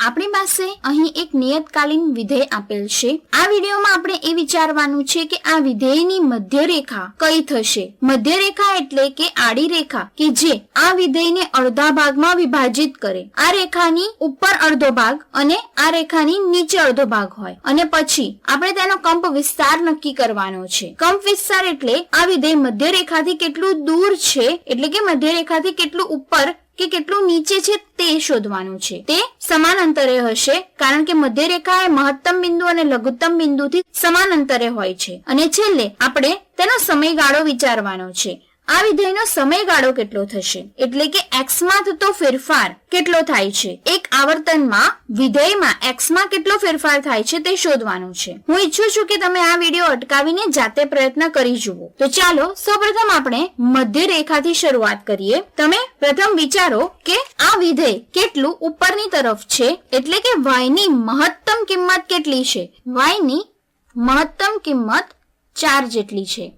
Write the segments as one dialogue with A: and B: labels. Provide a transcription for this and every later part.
A: આપણી પાસે અહીં એક નિયતકાલીન વિધેય આપેલ છે. આ વિડીયોમાં આપણે એ વિચારવાનું છે કે આ વિધેયની મધ્યરેખા કઈ થશે. મધ્યરેખા એટલે કે આડી રેખા કે જે આ વિધેયને અડધા ભાગમાં વિભાજિત કરે. આ રેખાની ઉપર અડધો ભાગ અને આ રેખાની નીચે અડધો ભાગ હોય અને પછી આપણે તેનો કંપ વિસ્તાર નક્કી કરવાનો છે. કંપ વિસ્તાર એટલે આ વિધેય મધ્યરેખાથી કેટલું દૂર છે, એટલે કે મધ્યરેખાથી કેટલું ઉપર કે કેટલું નીચે છે તે શોધવાનું છે. તે સમાન અંતરે હશે કારણ કે મધ્યરેખા એ મહત્તમ બિંદુ અને લઘુત્તમ બિંદુથી સમાન અંતરે હોય છે. અને છેલ્લે આપણે તેનો સમયગાળો વિચારવાનો છે. આ વિધેયનો સમયગાળો કેટલો થશે એટલે કે x માં થતો ફેરફાર કેટલો થાય છે. એક આવર્તનમાં વિધેયમાં x માં કેટલો ફેરફાર થાય છે તે શોધવાનું છે. હું ઈચ્છું છું કે તમે આ વિડીયો અટકાવીને જાતે પ્રયત્ન કરી જુઓ. તો ચાલો સૌપ્રથમ આપણે મધ્યરેખાથી શરૂઆત કરીએ. તમે પ્રથમ વિચારો કે આ વિધેય કેટલું ઉપરની તરફ છે, એટલે કે y ની મહત્તમ કિંમત કેટલી છે. y ની મહત્તમ કિંમત 4 જેટલી છે.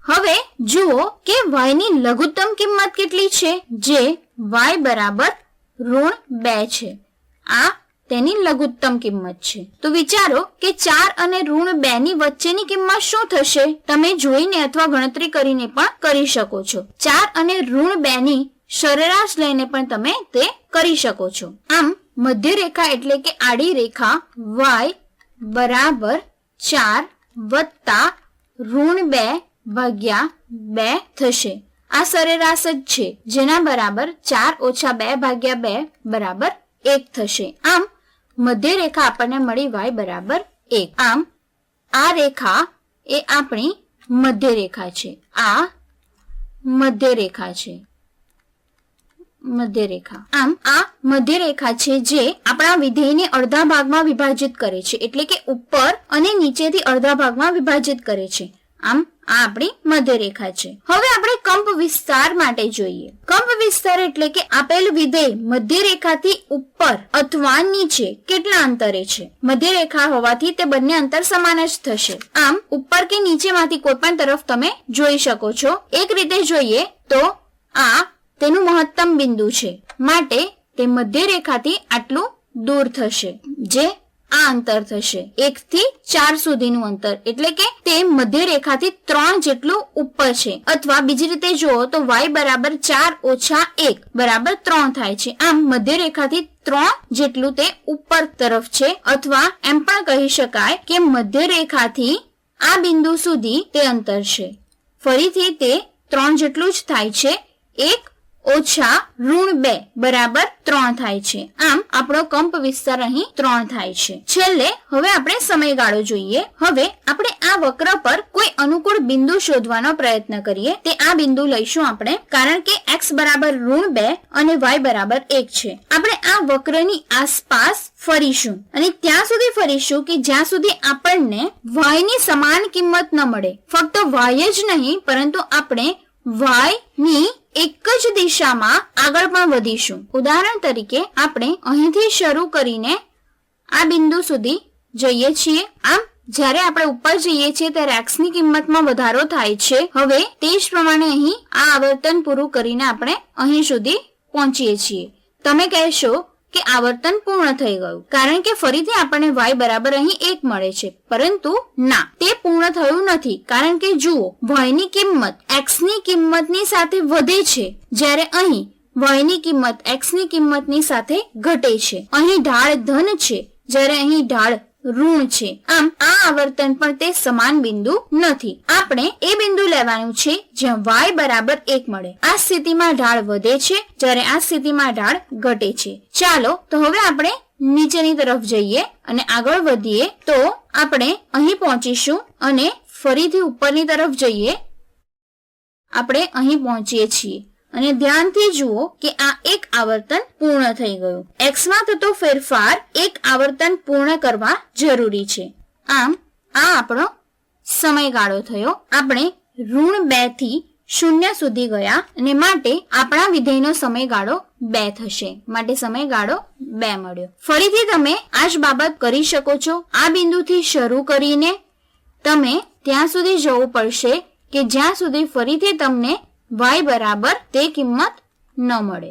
A: હવે જુઓ કે y ની લઘુત્તમ કિંમત કેટલી છે, જે y બરાબર -2 છે. આ તેની લઘુત્તમ કિંમત છે. તો વિચારો કે 4 અને -2 ની વચ્ચેની કિંમત શું થશે. તમે જોઈને અથવા ગણતરી કરીને પણ કરી શકો છો. 4 અને -2 ની સરેરાશ લઈને પણ તમે તે કરી શકો છો. આમ મધ્યરેખા એટલે કે આડી રેખા y બરાબર 4 વત્તા -2 ભાગ્યા 2 થશે. આ સરેરાશ જ છે, જેના બરાબર 4 ઓછા 2 ભાગ્યા 2 બરાબર 1 થશે. આમ મધ્યરેખા આપણને મળી y બરાબર 1. આમ આ રેખા એ આપણી મધ્યરેખા છે. આ મધ્યરેખા છે. મધ્યરેખા આમ આ મધ્યરેખા છે જે આપણા વિધેયને અડધા ભાગમાં વિભાજિત કરે છે, એટલે કે ઉપર અને નીચેથી અડધા ભાગમાં વિભાજિત કરે છે. આમ આ આપણી મધ્યરેખા છે. હવે આપણે કંપ વિસ્તાર માટે જોઈએ. કંપ વિસ્તાર એટલે કે આપેલ વિધેય મધ્યરેખાથી ઉપર અથવા નીચે કેટલા અંતરે છે. મધ્યરેખા હોવાથી તે બંને અંતર સમાન જ થશે. આમ ઉપર કે નીચેમાંથી કોઈ પણ તરફ તમે જોઈ શકો છો. એક રીતે જોઈએ તો આ તેનું મહત્તમ બિંદુ છે, માટે તે મધ્યરેખાથી આટલું દૂર થશે, જે આ અંતર થશે. 1 થી 4 સુધીનું અંતર, એટલે કે તે મધ્યરેખાથી 3 જેટલું ઉપર છે. અથવા બીજી રીતે જુઓ તો y બરાબર 4 ઓછા 1 બરાબર 3 થાય છે. આમ મધ્યરેખાથી 3 જેટલું તે ઉપર તરફ છે. અથવા એમ પણ કહી શકાય કે મધ્યરેખાથી આ બિંદુ સુધી તે અંતર છે. ફરીથી તે 3 જેટલું જ થાય છે. 1 ઓછા -2 બરાબર 3 થાય છે. આમ આપણો કંપ વિસ્તાર અહીં 3 થાય છે. છેલ્લે હવે આપણે સમયગાળો જોઈએ. હવે આપણે આ વક્ર પર કોઈ અનુકૂળ બિંદુ શોધવાનો પ્રયત્ન કરીએ. તે આ બિંદુ લઈશું આપણે, કારણ કે x બરાબર -2 અને y બરાબર 1 છે. આપણે આ વક્રની આસપાસ ફરીશું અને ત્યાં સુધી ફરીશું કે જ્યાં સુધી આપણને y ની સમાન કિંમત ન મળે. ફક્ત y જ નહીં, પરંતુ આપણે y ની એક જ દિશામાં આગળ પણ વધીશું. ઉદાહરણ તરીકે આપણે અહીંથી શરૂ કરીને આ બિંદુ સુધી જઈએ છીએ. આમ જ્યારે આપણે ઉપર જઈએ છીએ ત્યારે x ની કિંમતમાં વધારો થાય છે. હવે તે જ પ્રમાણે અહીં આ આવર્તન પૂરું કરીને આપણે અહીં સુધી પહોંચીએ છીએ. તમે કહેશો કે આવર્તન પૂર્ણ થઈ ગયું, કારણ કે ફરીથી આપણને y બરાબર અહીં 1 મળે છે. પરંતુ ના, તે પૂર્ણ થયું નથી, કારણ કે જુઓ y ની કિંમત x ની કિંમતની સાથે વધે છે, જ્યારે અહીં y ની કિંમત x ની કિંમતની સાથે ઘટે છે. અહીં ઢાળ ધન છે, જ્યારે અહીં ઢાળ ઋણ છે. આમ આ આવર્તન પણ તે સમાન બિંદુ નથી. આપણે એ બિંદુ લેવાનું છે જ્યાં y બરાબર 1 મળે. આ સ્થિતિમાં ઢાળ વધે છે, જ્યારે આ સ્થિતિમાં ઢાળ ઘટે છે. ચાલો તો હવે આપણે નીચેની તરફ જઈએ અને આગળ વધીએ તો આપણે અહીં પહોંચીશું અને ફરીથી ઉપરની તરફ જઈએ. આપણે અહીં પહોંચીએ છીએ અને ધ્યાનથી જુઓ કે આ એક આવર્તન પૂર્ણ થઈ ગયું. x માં થતો ફેરફાર એક આવર્તન પૂર્ણ કરવા જરૂરી છે. આમ આ આપણો સમયગાળો થયો. આપણે -2 થી 0 સુધી ગયા અને માટે આપણા વિધેયનો સમયગાળો 2 થશે. માટે સમયગાળો 2 મળ્યો. ફરીથી તમે આ જ બાબત કરી શકો છો. આ બિંદુથી શરૂ કરીને તમે ત્યાં સુધી જવું પડશે કે જ્યાં સુધી ફરીથી તમને y બરાબર તે કિંમત ન મળે.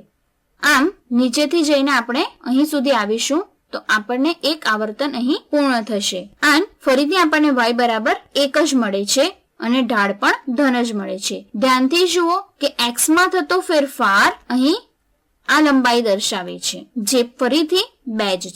A: આમ નીચેથી જઈને આપણે અહીં સુધી આવીશું તો આપણને એક આવર્તન અહીં પૂર્ણ થશે. આમ ફરીથી આપણને y બરાબર 1 જ મળે છે અને ઢાળ પણ ધન જ મળે છે. ધ્યાનથી જુઓ કે x માં થતો ફેરફાર અહીં આ લંબાઈ દર્શાવે છે જે ફરીથી 2 જ છે.